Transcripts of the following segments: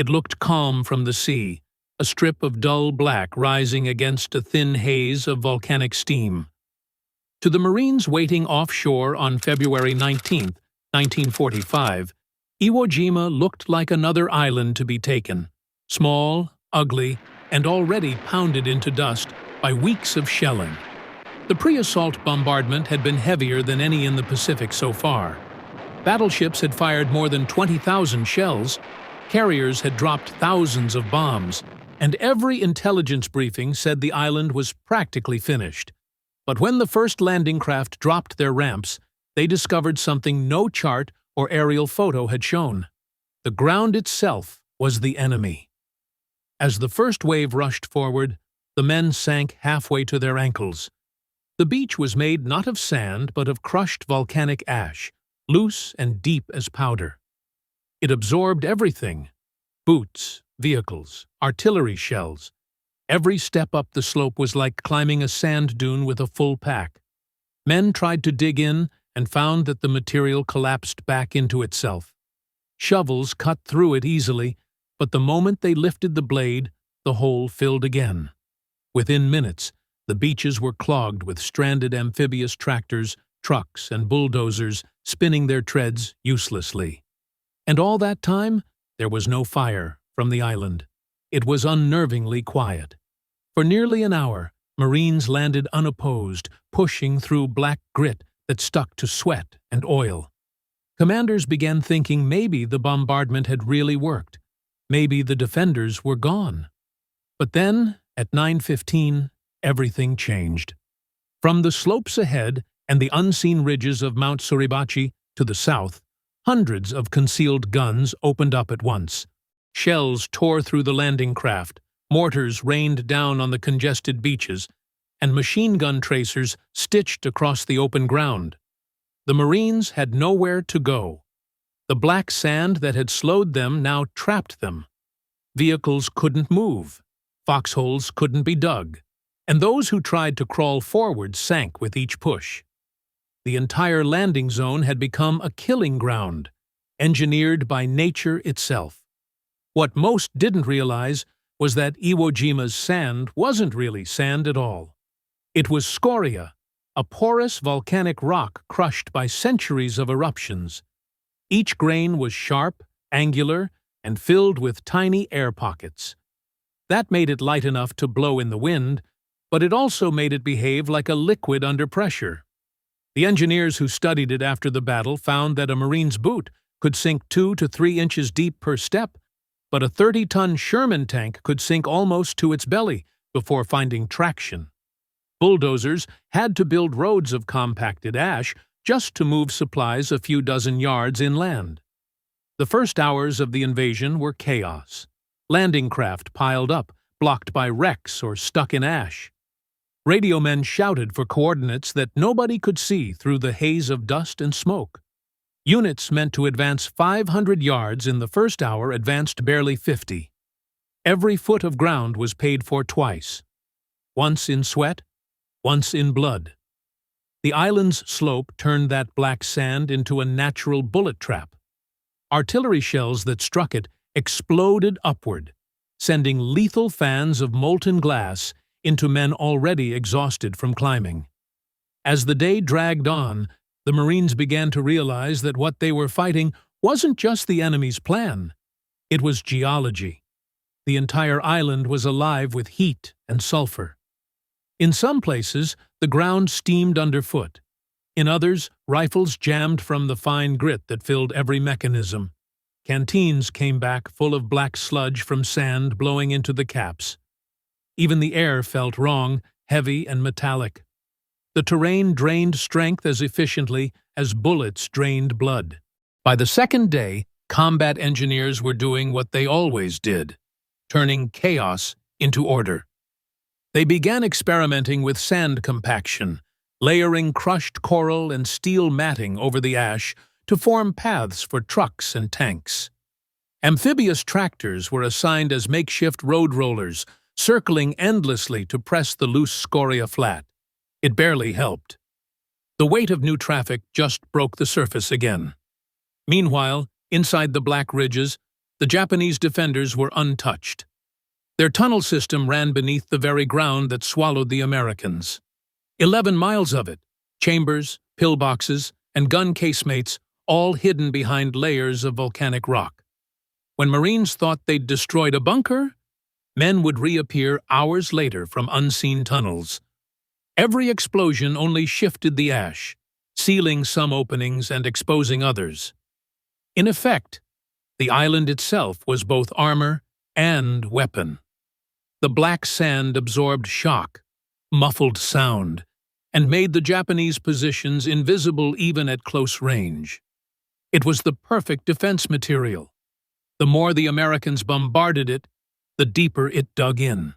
It looked calm from the sea, a strip of dull black rising against a thin haze of volcanic steam. To the Marines waiting offshore on February 19, 1945, Iwo Jima looked like another island to be taken, small, ugly, and already pounded into dust by weeks of shelling. The pre-assault bombardment had been heavier than any in the Pacific so far. Battleships had fired more than 20,000 shells, carriers had dropped thousands of bombs, and every intelligence briefing said the island was practically finished. But when the first landing craft dropped their ramps, they discovered something no chart or aerial photo had shown. The ground itself was the enemy. As the first wave rushed forward, the men sank halfway to their ankles. The beach was made not of sand but of crushed volcanic ash, loose and deep as powder. It absorbed everything: boots, vehicles, artillery shells. Every step up the slope was like climbing a sand dune with a full pack. Men tried to dig in and found that the material collapsed back into itself. Shovels cut through it easily, but the moment they lifted the blade, the hole filled again. Within minutes, the beaches were clogged with stranded amphibious tractors, trucks, and bulldozers spinning their treads uselessly. And all that time, there was no fire from the island. It was unnervingly quiet. For nearly an hour, Marines landed unopposed, pushing through black grit that stuck to sweat and oil. Commanders began thinking maybe the bombardment had really worked. Maybe the defenders were gone. But then, at 9:15, everything changed. From the slopes ahead and the unseen ridges of Mount Suribachi to the south, hundreds of concealed guns opened up at once. Shells tore through the landing craft, mortars rained down on the congested beaches, and machine gun tracers stitched across the open ground. The Marines had nowhere to go. The black sand that had slowed them now trapped them. Vehicles couldn't move, foxholes couldn't be dug, and those who tried to crawl forward sank with each push. The entire landing zone had become a killing ground, engineered by nature itself. What most didn't realize was that Iwo Jima's sand wasn't really sand at all. It was scoria, a porous volcanic rock crushed by centuries of eruptions. Each grain was sharp, angular, and filled with tiny air pockets. That made it light enough to blow in the wind, but it also made it behave like a liquid under pressure. The engineers who studied it after the battle found that a Marine's boot could sink 2 to 3 inches deep per step, but a 30-ton Sherman tank could sink almost to its belly before finding traction. Bulldozers had to build roads of compacted ash just to move supplies a few dozen yards inland. The first hours of the invasion were chaos. Landing craft piled up, blocked by wrecks or stuck in ash. Radio men shouted for coordinates that nobody could see through the haze of dust and smoke. Units meant to advance 500 yards in the first hour advanced barely 50. Every foot of ground was paid for twice. Once in sweat, once in blood. The island's slope turned that black sand into a natural bullet trap. Artillery shells that struck it exploded upward, sending lethal fans of molten glass into men already exhausted from climbing. As the day dragged on, the Marines began to realize that what they were fighting wasn't just the enemy's plan. It was geology. The entire island was alive with heat and sulfur. In some places, the ground steamed underfoot. In others, rifles jammed from the fine grit that filled every mechanism. Canteens came back full of black sludge from sand blowing into the caps. Even the air felt wrong, heavy and metallic. The terrain drained strength as efficiently as bullets drained blood. By the second day, combat engineers were doing what they always did, turning chaos into order. They began experimenting with sand compaction, layering crushed coral and steel matting over the ash to form paths for trucks and tanks. Amphibious tractors were assigned as makeshift road rollers, circling endlessly to press the loose scoria flat. It barely helped. The weight of new traffic just broke the surface again. Meanwhile, inside the black ridges, the Japanese defenders were untouched. Their tunnel system ran beneath the very ground that swallowed the Americans. 11 miles of it, chambers, pillboxes, and gun casemates, all hidden behind layers of volcanic rock. When Marines thought they'd destroyed a bunker, men would reappear hours later from unseen tunnels. Every explosion only shifted the ash, sealing some openings and exposing others. In effect, the island itself was both armor and weapon. The black sand absorbed shock, muffled sound, and made the Japanese positions invisible even at close range. It was the perfect defense material. The more the Americans bombarded it, the deeper it dug in.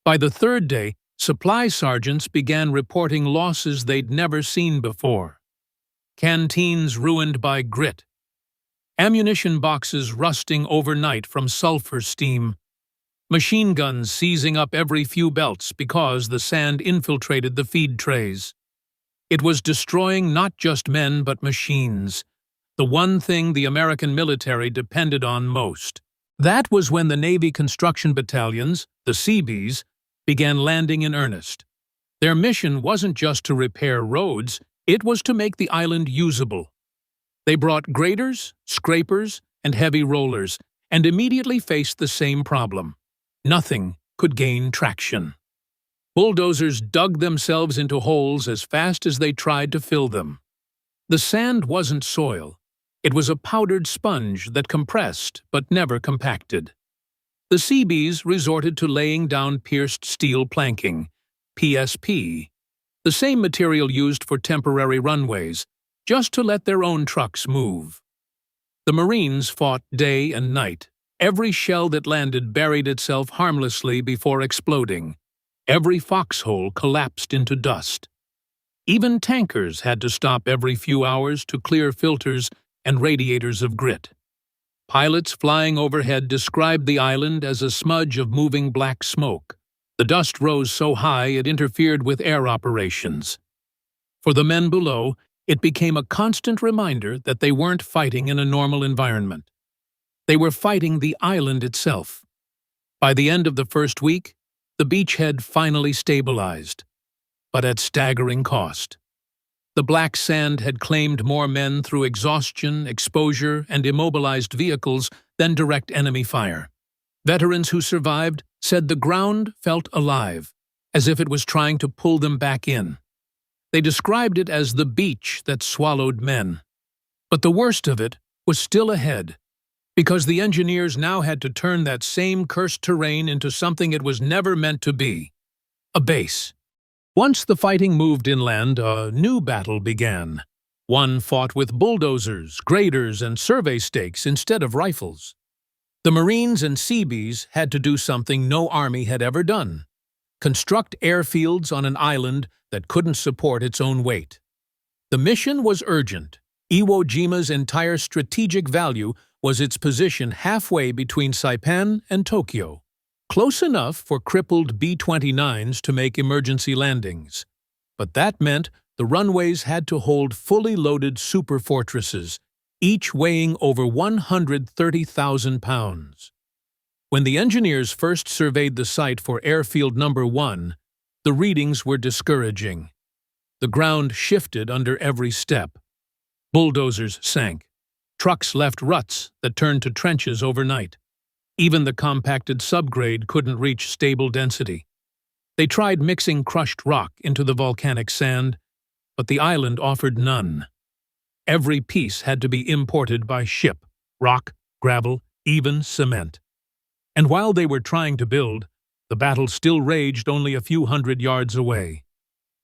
By the third day, supply sergeants began reporting losses they'd never seen before. Canteens ruined by grit, ammunition boxes rusting overnight from sulfur steam, machine guns seizing up every few belts because the sand infiltrated the feed trays. It was destroying not just men but machines, the one thing the American military depended on most. That was when the Navy construction battalions, the Seabees, began landing in earnest. Their mission wasn't just to repair roads, it was to make the island usable. They brought graders, scrapers, and heavy rollers, and immediately faced the same problem. Nothing could gain traction. Bulldozers dug themselves into holes as fast as they tried to fill them. The sand wasn't soil. It was a powdered sponge that compressed but never compacted. The Seabees resorted to laying down pierced steel planking, PSP, the same material used for temporary runways, just to let their own trucks move. The Marines fought day and night. Every shell that landed buried itself harmlessly before exploding. Every foxhole collapsed into dust. Even tankers had to stop every few hours to clear filters and radiators of grit. Pilots flying overhead described the island as a smudge of moving black smoke. The dust rose so high it interfered with air operations. For the men below, it became a constant reminder that they weren't fighting in a normal environment. They were fighting the island itself. By the end of the first week, the beachhead finally stabilized, but at staggering cost. The black sand had claimed more men through exhaustion, exposure, and immobilized vehicles than direct enemy fire. Veterans who survived said the ground felt alive, as if it was trying to pull them back in. They described it as the beach that swallowed men. But the worst of it was still ahead, because the engineers now had to turn that same cursed terrain into something it was never meant to be: a base. Once the fighting moved inland, a new battle began. One fought with bulldozers, graders, and survey stakes instead of rifles. The Marines and Seabees had to do something no army had ever done: construct airfields on an island that couldn't support its own weight. The mission was urgent. Iwo Jima's entire strategic value was its position halfway between Saipan and Tokyo, close enough for crippled B-29s to make emergency landings. But that meant the runways had to hold fully loaded super fortresses, each weighing over 130,000 pounds. When the engineers first surveyed the site for Airfield Number 1, the readings were discouraging. The ground shifted under every step. Bulldozers sank. Trucks left ruts that turned to trenches overnight. Even the compacted subgrade couldn't reach stable density. They tried mixing crushed rock into the volcanic sand, but the island offered none. Every piece had to be imported by ship: rock, gravel, even cement. And while they were trying to build, the battle still raged only a few hundred yards away.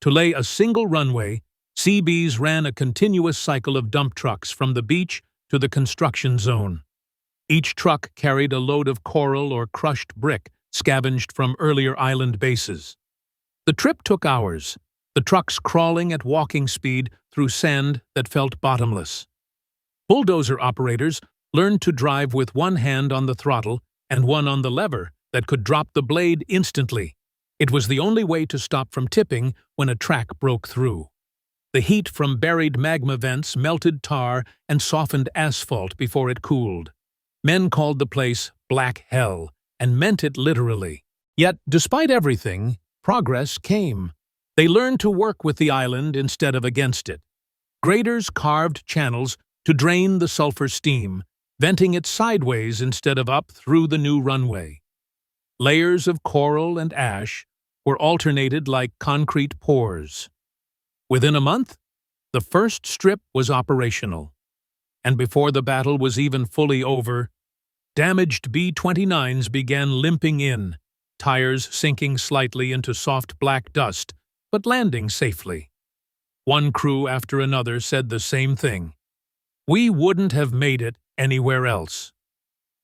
To lay a single runway, Seabees ran a continuous cycle of dump trucks from the beach to the construction zone. Each truck carried a load of coral or crushed brick scavenged from earlier island bases. The trip took hours, the trucks crawling at walking speed through sand that felt bottomless. Bulldozer operators learned to drive with one hand on the throttle and one on the lever that could drop the blade instantly. It was the only way to stop from tipping when a track broke through. The heat from buried magma vents melted tar and softened asphalt before it cooled. Men called the place Black Hell and meant it literally. Yet, despite everything, progress came. They learned to work with the island instead of against it. Graders carved channels to drain the sulfur steam, venting it sideways instead of up through the new runway. Layers of coral and ash were alternated like concrete pores. Within a month, the first strip was operational. And before the battle was even fully over, damaged B-29s began limping in, tires sinking slightly into soft black dust, but landing safely. One crew after another said the same thing. We wouldn't have made it anywhere else.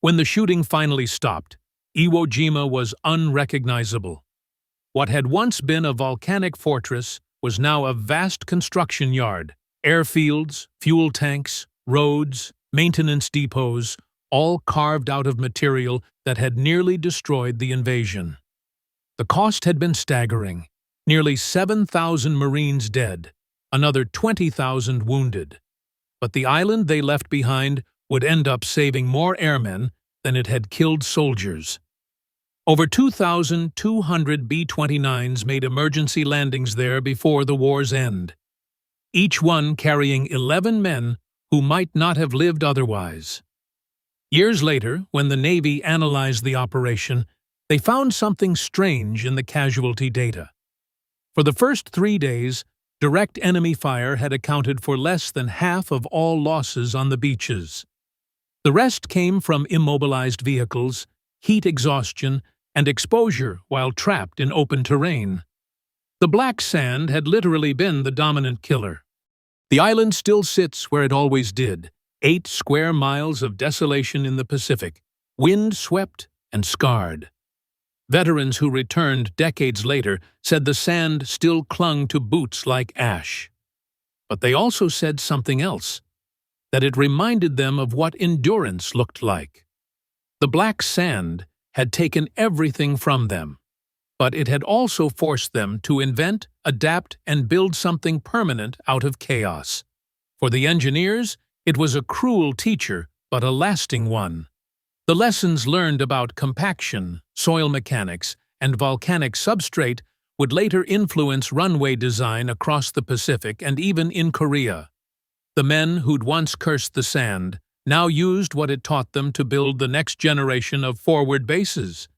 When the shooting finally stopped, Iwo Jima was unrecognizable. What had once been a volcanic fortress was now a vast construction yard. Airfields, fuel tanks, roads, maintenance depots, all carved out of material that had nearly destroyed the invasion. The cost had been staggering. Nearly 7,000 Marines dead, another 20,000 wounded. But the island they left behind would end up saving more airmen than it had killed soldiers. Over 2,200 B-29s made emergency landings there before the war's end, each one carrying 11 men who might not have lived otherwise. Years later, when the Navy analyzed the operation, they found something strange in the casualty data. For the first 3 days, direct enemy fire had accounted for less than half of all losses on the beaches. The rest came from immobilized vehicles, heat exhaustion, and exposure while trapped in open terrain. The black sand had literally been the dominant killer. The island still sits where it always did, 8 square miles of desolation in the Pacific, wind-swept and scarred. Veterans who returned decades later said the sand still clung to boots like ash. But they also said something else, that it reminded them of what endurance looked like. The black sand had taken everything from them, but it had also forced them to invent, adapt, and build something permanent out of chaos. For the engineers, it was a cruel teacher, but a lasting one. The lessons learned about compaction, soil mechanics, and volcanic substrate would later influence runway design across the Pacific and even in Korea. The men who'd once cursed the sand now used what it taught them to build the next generation of forward bases.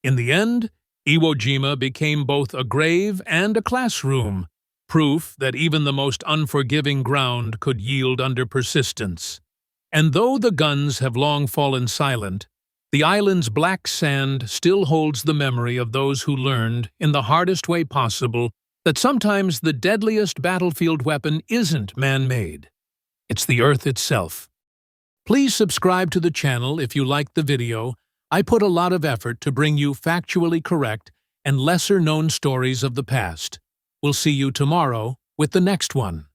In the end, Iwo Jima became both a grave and a classroom, proof that even the most unforgiving ground could yield under persistence. And though the guns have long fallen silent, the island's black sand still holds the memory of those who learned, in the hardest way possible, that sometimes the deadliest battlefield weapon isn't man-made. It's the Earth itself. Please subscribe to the channel if you liked the video. I put a lot of effort to bring you factually correct and lesser-known stories of the past. We'll see you tomorrow with the next one.